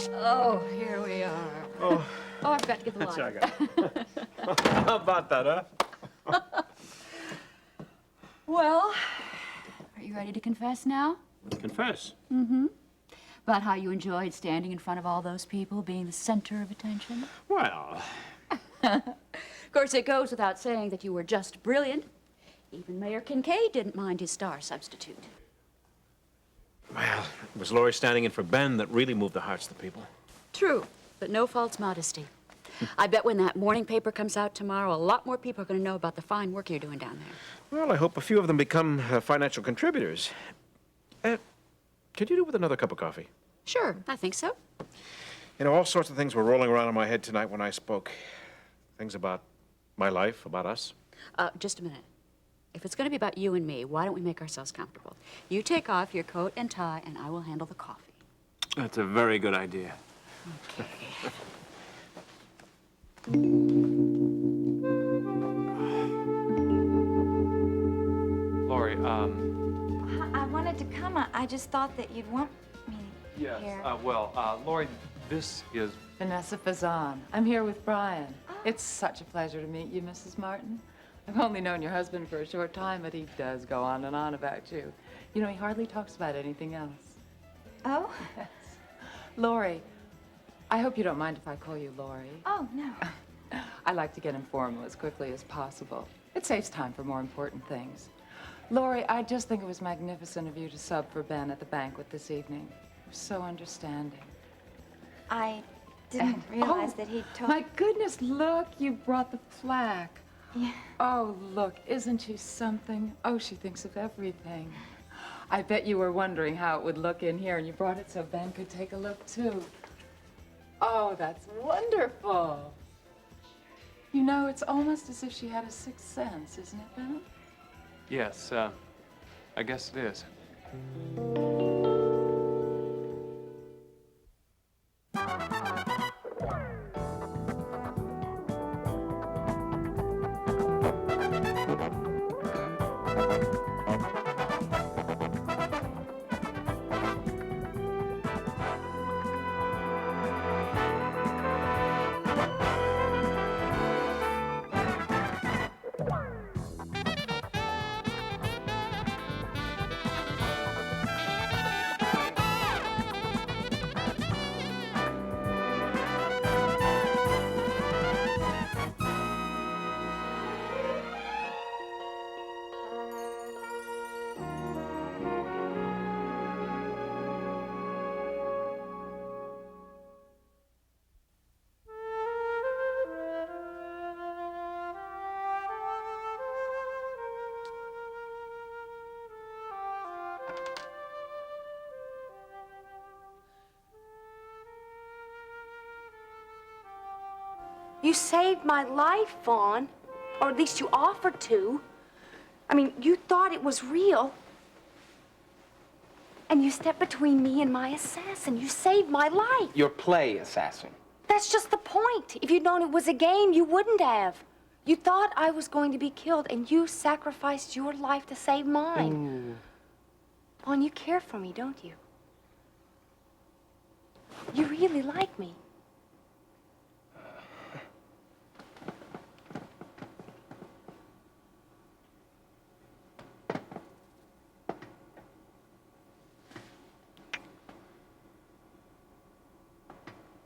Oh, here we are. Oh, Oh, I forgot to get the that's lighter. How about that, huh? Well, are you ready to confess now? Confess. Mm-hmm. About how you enjoyed standing in front of all those people, being the center of attention? Well, Of course, it goes without saying that you were just brilliant. Even Mayor Kincaid didn't mind his star substitute. well, it was Laurie standing in for Ben that really moved the hearts of the people. True, but no false modesty. I bet when that morning paper comes out tomorrow, a lot more people are going to know about the fine work you're doing down there. Well, I hope a few of them become financial contributors. Could you do with another cup of coffee? Sure, I think so. You know, all sorts of things were rolling around in my head tonight when I spoke. Things about my life, about us. Just a minute. If it's going to be about you and me, why don't we make ourselves comfortable? You take off your coat and tie, and I will handle the coffee. That's a very good idea. Okay. Laurie, I wanted to come. I just thought that you'd want me Yes, here. Laurie, this is... Vanessa Fazan. I'm here with Brian. It's such a pleasure to meet you, Mrs. Martin. I've only known your husband for a short time, but he does go on and on about you. You know, he hardly talks about anything else. Oh? Yes. Laurie, I hope you don't mind if I call you Laurie. Oh, no. I like to get informal as quickly as possible. It saves time for more important things. Laurie, I just think it was magnificent of you to sub for Ben at the banquet this evening. You're so understanding. I didn't realize that he'd told... My goodness, look, you brought the plaque. Yeah. Oh, look, isn't she something? Oh, she thinks of everything. I bet you were wondering how it would look in here, and you brought it so Ben could take a look, too. Oh, that's wonderful. You know, it's almost as if she had a sixth sense, isn't it, Ben? Yes, I guess it is. You saved my life, Vaughn. Or at least you offered to. I mean, you thought it was real. And you stepped between me and my assassin. You saved my life. Your play assassin. That's just the point. If you'd known it was a game, you wouldn't have. You thought I was going to be killed, and you sacrificed your life to save mine. Vaughn, you care for me, don't you? You really like me.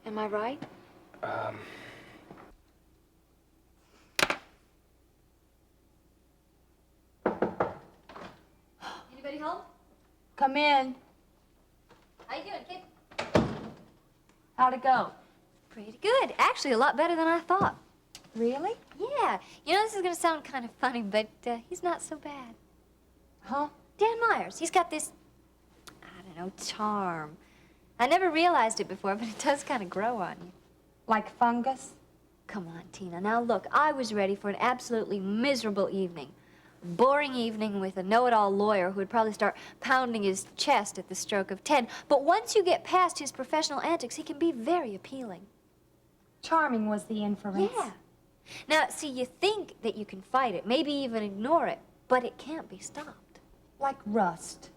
Am I right? Anybody home? Come in. How you doing, kid? How'd it go? Pretty good. Actually, a lot better than I thought. Really? Yeah. You know, this is going to sound kind of funny, but he's not so bad. Huh? Dan Myers, he's got this, I don't know, charm. I never realized it before, but it does kind of grow on you. Like fungus? Come on, Tina. Now, look, I was ready for an absolutely miserable evening. Boring evening with a know-it-all lawyer who would probably start pounding his chest at the stroke of 10. But once you get past his professional antics, he can be very appealing. Charming was the inference. Yeah. Now, see, you think that you can fight it, maybe even ignore it, but it can't be stopped. Like rust.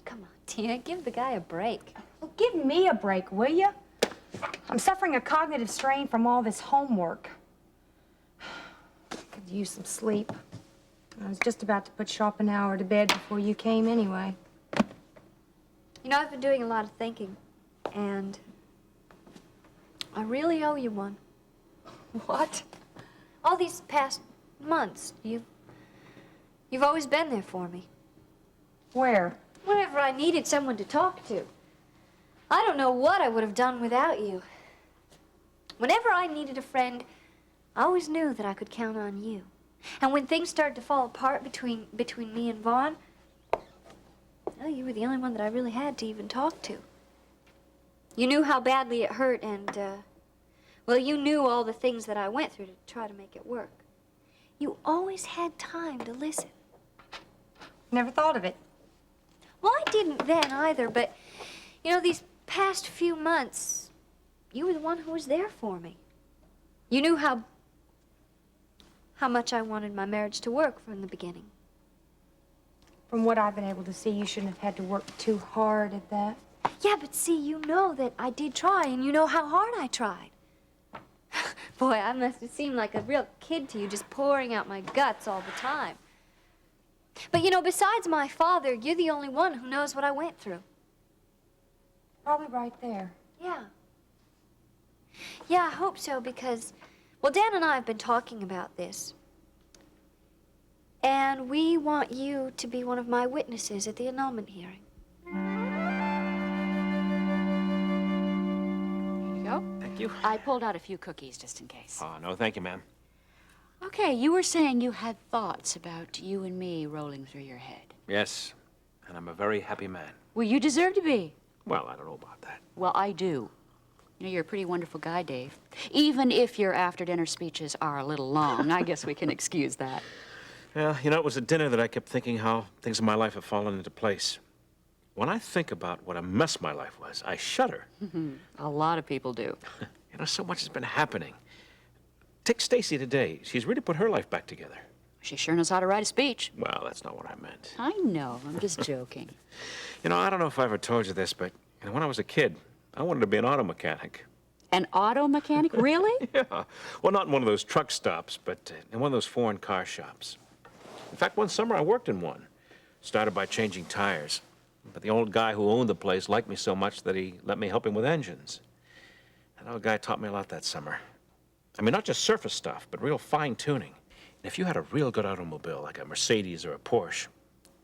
Come on, Tina, give the guy a break. Well, give me a break, will you? I'm suffering a cognitive strain from all this homework. Could use some sleep. I was just about to put Schopenhauer to bed before you came anyway. You know, I've been doing a lot of thinking, and I really owe you one. What? All these past months, you've always been there for me. Where? Whenever I needed someone to talk to. I don't know what I would have done without you. Whenever I needed a friend, I always knew that I could count on you. And when things started to fall apart between me and Vaughn, well, you were the only one that I really had to even talk to. You knew how badly it hurt, and, well, you knew all the things that I went through to try to make it work. You always had time to listen. Never thought of it. Well, I didn't then either, but, you know, these past few months, you were the one who was there for me. You knew how much I wanted my marriage to work from the beginning. From what I've been able to see, you shouldn't have had to work too hard at that. Yeah, but see, you know that I did try, and you know how hard I tried. Boy, I must have seemed like a real kid to you, just pouring out my guts all the time. But, you know, besides my father, you're the only one who knows what I went through. Probably right there. Yeah. Yeah, I hope so, because, well, Dan and I have been talking about this. And we want you to be one of my witnesses at the annulment hearing. Here you go. Thank you. I pulled out a few cookies just in case. Oh, no, thank you, ma'am. Okay, you were saying you had thoughts about you and me rolling through your head. Yes, and I'm a very happy man. Well, you deserve to be. Well, I don't know about that. Well, I do. You know, you're a pretty wonderful guy, Dave. Even if your after-dinner speeches are a little long, I guess we can excuse that. Yeah, you know, it was at dinner that I kept thinking how things in my life have fallen into place. When I think about what a mess my life was, I shudder. A lot of people do. You know, so much has been happening. Take Stacy today. She's really put her life back together. She sure knows how to write a speech. Well, that's not what I meant. I know. I'm just joking. You know, I don't know if I ever told you this, but you know, when I was a kid, I wanted to be an auto mechanic. An auto mechanic? Really? Yeah. Well, not in one of those truck stops, but in one of those foreign car shops. In fact, one summer I worked in one. Started by changing tires. But the old guy who owned the place liked me so much that he let me help him with engines. That old guy taught me a lot that summer. I mean, not just surface stuff, but real fine tuning. And if you had a real good automobile, like a Mercedes or a Porsche,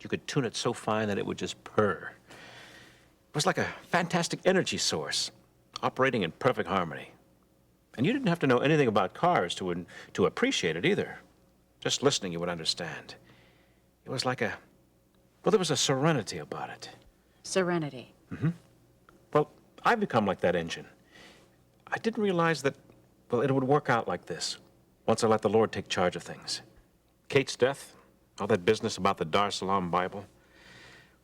you could tune it so fine that it would just purr. It was like a fantastic energy source, operating in perfect harmony. And you didn't have to know anything about cars to appreciate it either. Just listening, you would understand. It was like well, there was a serenity about it. Serenity. Well, I've become like that engine. I didn't realize that, well, it would work out like this once I let the Lord take charge of things. Kate's death, all that business about the Dar Salaam Bible.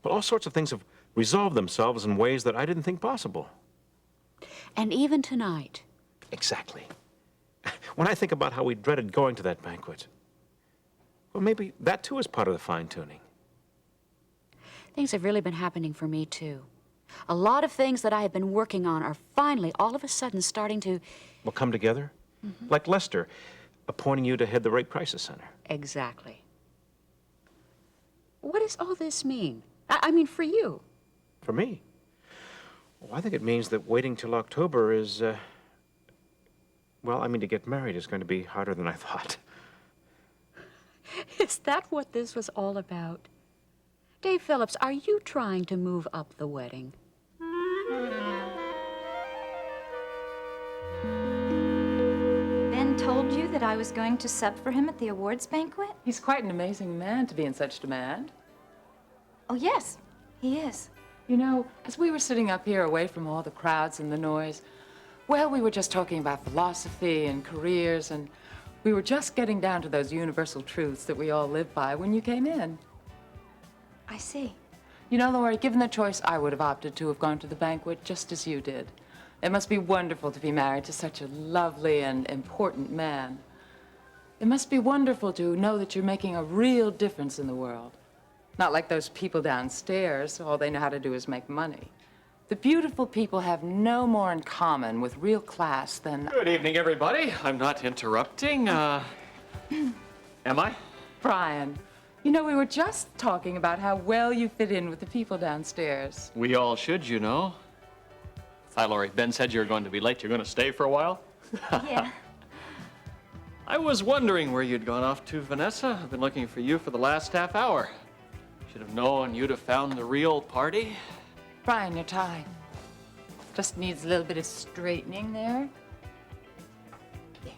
Well, all sorts of things have resolved themselves in ways that I didn't think possible. And even tonight. Exactly. When I think about how we dreaded going to that banquet, well, maybe that too is part of the fine-tuning. Things have really been happening for me, too. A lot of things that I have been working on are finally, all of a sudden, starting to... Well, come together? Like Lester appointing you to head the Rape Crisis Center. Exactly. What does all this mean? I mean, for you. For me? Well, I think it means that waiting till October is, well, I mean, to get married is going to be harder than I thought. Is that what this was all about? Dave Phillips, are you trying to move up the wedding? Ben told you that I was going to sub for him at the awards banquet? He's quite an amazing man to be in such demand. Oh, yes, he is. You know, as we were sitting up here away from all the crowds and the noise, well, we were just talking about philosophy and careers, and we were just getting down to those universal truths that we all live by when you came in. I see. You know, Laurie, given the choice, I would have opted to have gone to the banquet just as you did. It must be wonderful to be married to such a lovely and important man. It must be wonderful to know that you're making a real difference in the world. Not like those people downstairs, all they know how to do is make money. The beautiful people have no more in common with real class than... Good evening, everybody. I'm not interrupting. Am I? Brian, you know, we were just talking about how well you fit in with the people downstairs. We all should, you know. Hi, Lori. Ben said you were going to be late. You're going to stay for a while? Yeah. I was wondering where you'd gone off to, Vanessa. I've been looking for you for the last half hour. Should have known you'd have found the real party. Brian, your tie. Just needs a little bit of straightening there. There.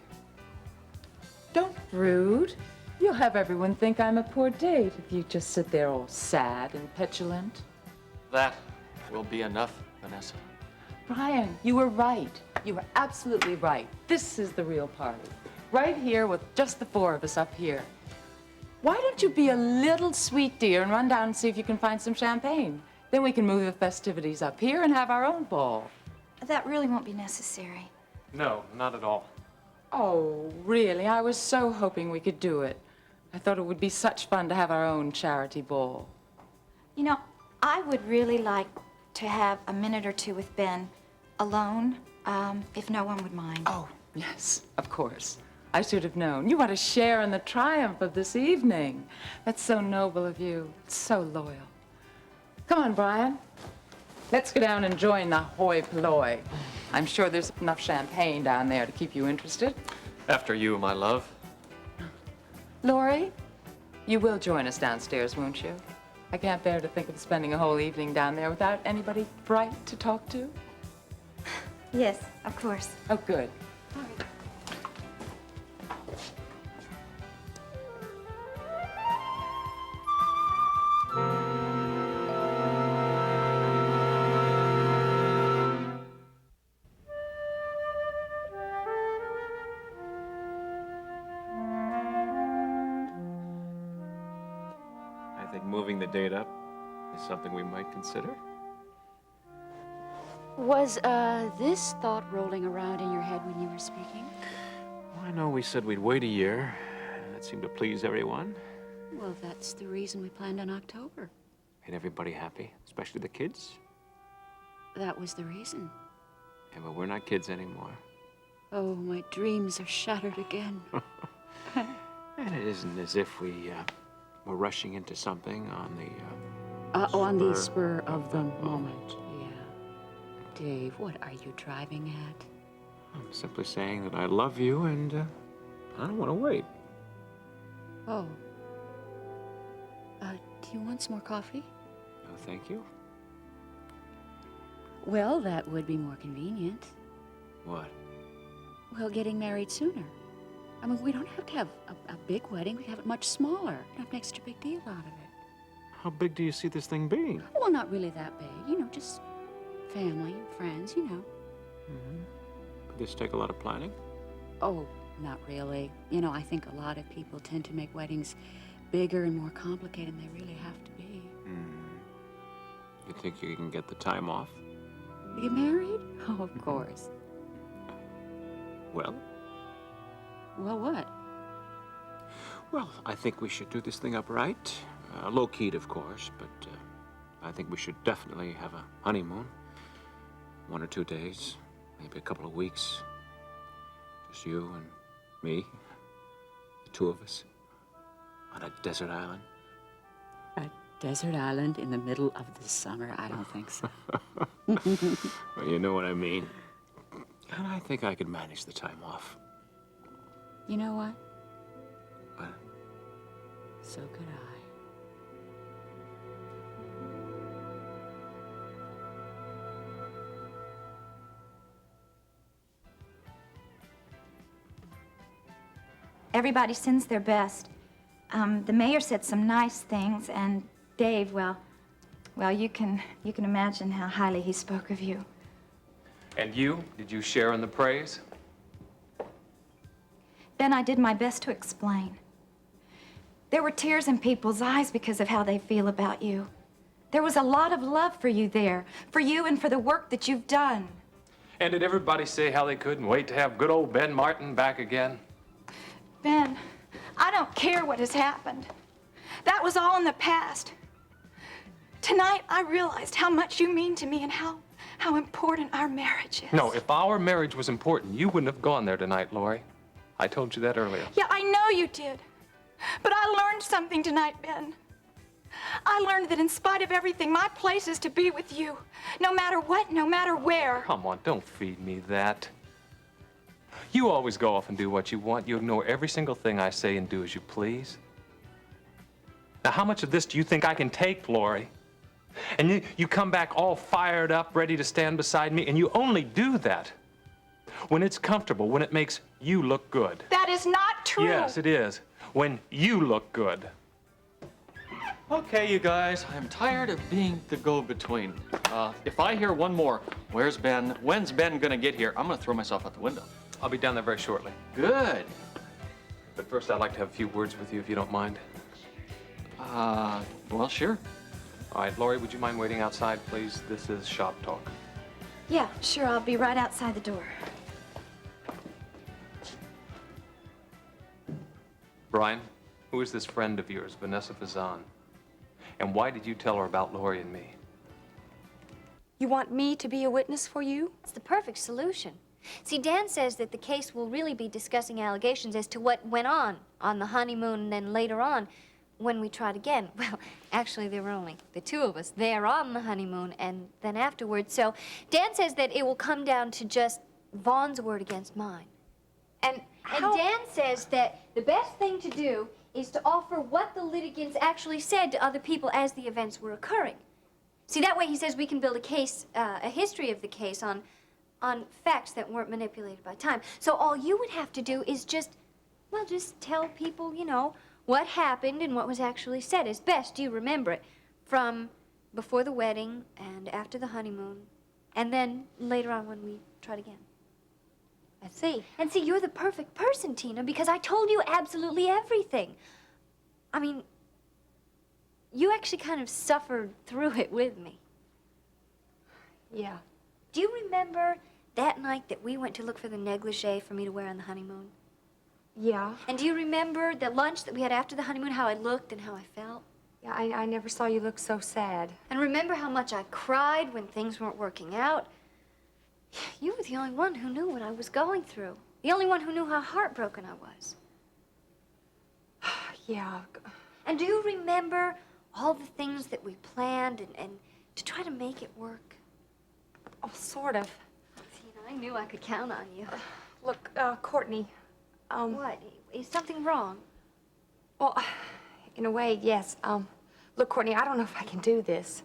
Don't brood. You'll have everyone think I'm a poor date if you just sit there all sad and petulant. That will be enough, Vanessa. Brian, you were right. You were absolutely right. This is the real party. Right here with just the four of us up here. Why don't you be a little sweet dear and run down and see if you can find some champagne? Then we can move the festivities up here and have our own ball. That really won't be necessary. No, not at all. Oh, really? I was so hoping we could do it. I thought it would be such fun to have our own charity ball. You know, I would really like to have a minute or two with Ben alone, if no one would mind. Oh, yes, of course. I should have known. You want to share in the triumph of this evening. That's so noble of you. So loyal. Come on, Brian. Let's go down and join the hoi polloi. I'm sure there's enough champagne down there to keep you interested. After you, my love. Lori, you will join us downstairs, won't you? I can't bear to think of spending a whole evening down there without anybody bright to talk to. Yes, of course. Oh, good. I think moving the date up is something we might consider. Was this thought rolling around in your head when you were speaking? Well, I know we said we'd wait a year, and that seemed to please everyone. Well, that's the reason we planned on October. Made everybody happy, especially the kids. That was the reason. Yeah, but we're not kids anymore. Oh, my dreams are shattered again. And it isn't as if we're rushing into something on the spur of the moment, yeah. Dave, what are you driving at? I'm simply saying that I love you, and I don't want to wait. Oh. Do you want some more coffee? No, thank you. Well, that would be more convenient. What? Well, getting married sooner. I mean, we don't have to have a big wedding. We have it much smaller. Not an extra big deal out of it. How big do you see this thing being? Well, not really that big. You know, just family and friends, you know. Could this take a lot of planning? Oh, not really. You know, I think a lot of people tend to make weddings bigger and more complicated than they really have to be. You think you can get the time off? You get married? Oh, of course. Well? Well, what? Well, I think we should do this thing up right. Low-keyed, of course, but I think we should definitely have a honeymoon. 1 or 2 days, maybe a couple of weeks. Just you and me, the two of us, on a desert island. A desert island in the middle of the summer? I don't think so. Well, you know what I mean. And I think I could manage the time off. You know what? What? So could I. Everybody sends their best. The mayor said some nice things, and Dave, well, you can imagine how highly he spoke of you. And you? Did you share in the praise? Ben, I did my best to explain. There were tears in people's eyes because of how they feel about you. There was a lot of love for you there, for you and for the work that you've done. And did everybody say how they couldn't wait to have good old Ben Martin back again? Ben, I don't care what has happened. That was all in the past. Tonight, I realized how much you mean to me and how how important our marriage is. No, if our marriage was important, you wouldn't have gone there tonight, Lori. I told you that earlier. Yeah, I know you did. But I learned something tonight, Ben. I learned that in spite of everything, my place is to be with you. No matter what, no matter where. Come on, don't feed me that. You always go off and do what you want. You ignore every single thing I say and do as you please. Now, how much of this do you think I can take, Lori? And you come back all fired up, ready to stand beside me, and you only do that when it's comfortable, when it makes you look good. That is not true. Yes, it is. When you look good. Okay, you guys, I'm tired of being the go-between. If I hear one more, where's Ben? When's Ben gonna get here? I'm gonna throw myself out the window. I'll be down there very shortly. Good. But first, I'd like to have a few words with you, if you don't mind. Well, sure. All right, Lori, would you mind waiting outside, please? This is shop talk. Yeah, sure, I'll be right outside the door. Brian, who is this friend of yours, Vanessa Fazan? And why did you tell her about Lori and me? You want me to be a witness for you? It's the perfect solution. See, Dan says that the case will really be discussing allegations as to what went on the honeymoon, and then later on, when we tried again. Well, actually, there were only the two of us there on the honeymoon and then afterwards. So Dan says that it will come down to just Vaughn's word against mine. And Dan says that the best thing to do is to offer what the litigants actually said to other people as the events were occurring. See, that way he says we can build a case, a history of the case on facts that weren't manipulated by time. So all you would have to do is just tell people, you know, what happened and what was actually said as best you remember it from before the wedding and after the honeymoon, and then later on when we tried again. I see. And see, you're the perfect person, Tina, because I told you absolutely everything. I mean, you actually kind of suffered through it with me. Yeah. Do you remember that night that we went to look for the negligee for me to wear on the honeymoon? Yeah. And do you remember the lunch that we had after the honeymoon, how I looked and how I felt? Yeah, I never saw you look so sad. And remember how much I cried when things weren't working out? You were the only one who knew what I was going through. The only one who knew how heartbroken I was. Yeah. And do you remember all the things that we planned and to try to make it work? Oh, sort of. Tina, I knew I could count on you. Look, Courtney, What? Is something wrong? well, in a way, yes. Look, Courtney, I don't know if I can do this.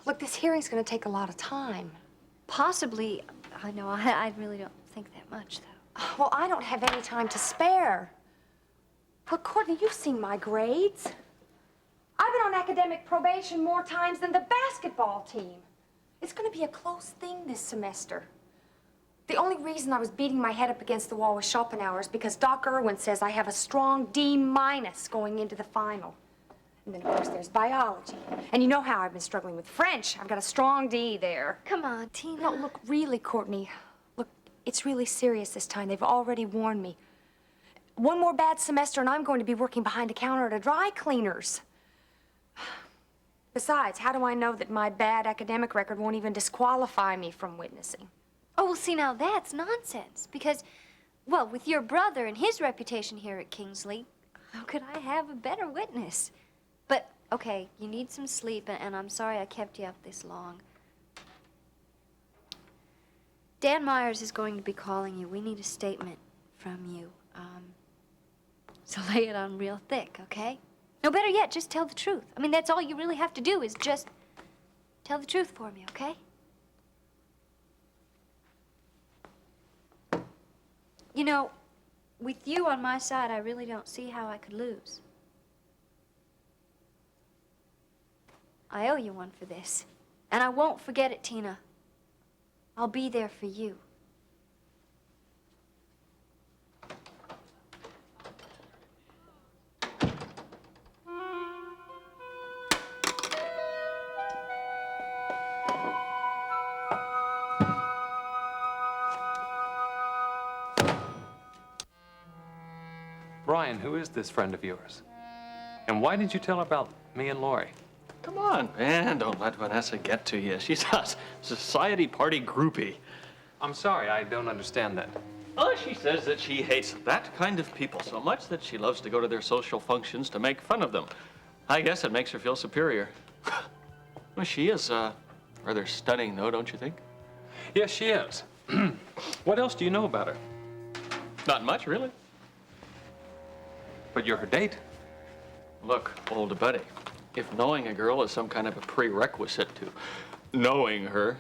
Look, this hearing's gonna take a lot of time. Possibly. I know. I really don't think that much, though. Well, I don't have any time to spare. Look, Courtney, you've seen my grades. I've been on academic probation more times than the basketball team. It's gonna be a close thing this semester. The only reason I was beating my head up against the wall with Schopenhauer is because Doc Irwin says I have a strong D- going into the final. And then, of course, there's biology. And you know how I've been struggling with French. I've got a strong D there. Come on, Tina. No, look, really, Courtney. Look, it's really serious this time. They've already warned me. One more bad semester and I'm going to be working behind the counter at a dry cleaner's. Besides, how do I know that my bad academic record won't even disqualify me from witnessing? Oh, well, see, now that's nonsense. Because, well, with your brother and his reputation here at Kingsley, how could I have a better witness? But, okay, you need some sleep, and I'm sorry I kept you up this long. Dan Myers is going to be calling you. We need a statement from you. So lay it on real thick, okay? No, better yet, just tell the truth. I mean, that's all you really have to do is just tell the truth for me, okay? You know, with you on my side, I really don't see how I could lose. I owe you one for this. And I won't forget it, Tina. I'll be there for you. Brian, who is this friend of yours? And why did you tell her about me and Lori? Come on, man, don't let Vanessa get to you. She's a society party groupie. I'm sorry, I don't understand that. Oh, she says that she hates that kind of people so much that she loves to go to their social functions to make fun of them. I guess it makes her feel superior. Well, she is rather stunning, though, don't you think? Yes, she is. What else do you know about her? Not much, really. But you're her date. Look, old buddy, if knowing a girl is some kind of a prerequisite to knowing her,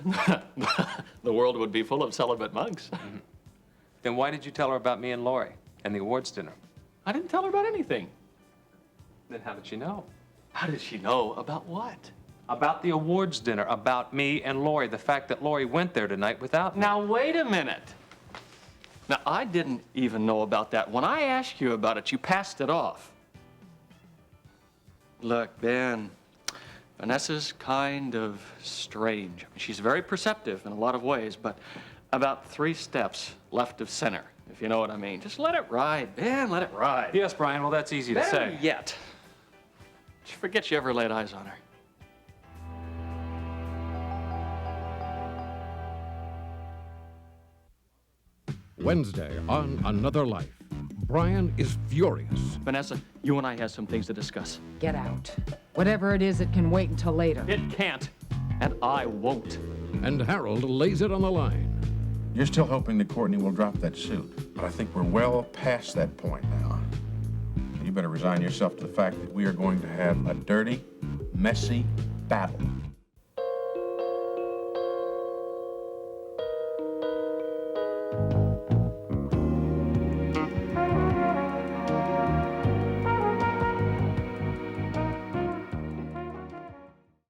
the world would be full of celibate monks. Then why did you tell her about me and Lori and the awards dinner? I didn't tell her about anything. Then how did she know? How did she know about what? About the awards dinner, about me and Lori, the fact that Lori went there tonight without me. Now, wait a minute. Now, I didn't even know about that. When I asked you about it, you passed it off. Look, Ben, Vanessa's kind of strange. She's very perceptive in a lot of ways, but about 3 steps left of center, if you know what I mean. Just let it ride, Ben, let it ride. Yes, Brian, well, that's easy to Better say. yet, forget you ever laid eyes on her. Wednesday on Another Life. Brian is furious. Vanessa, you and I have some things to discuss. Get out. Whatever it is, it can wait until later. It can't, and I won't. And Harold lays it on the line. You're still hoping that Courtney will drop that suit, but I think we're well past that point now. You better resign yourself to the fact that we are going to have a dirty, messy battle.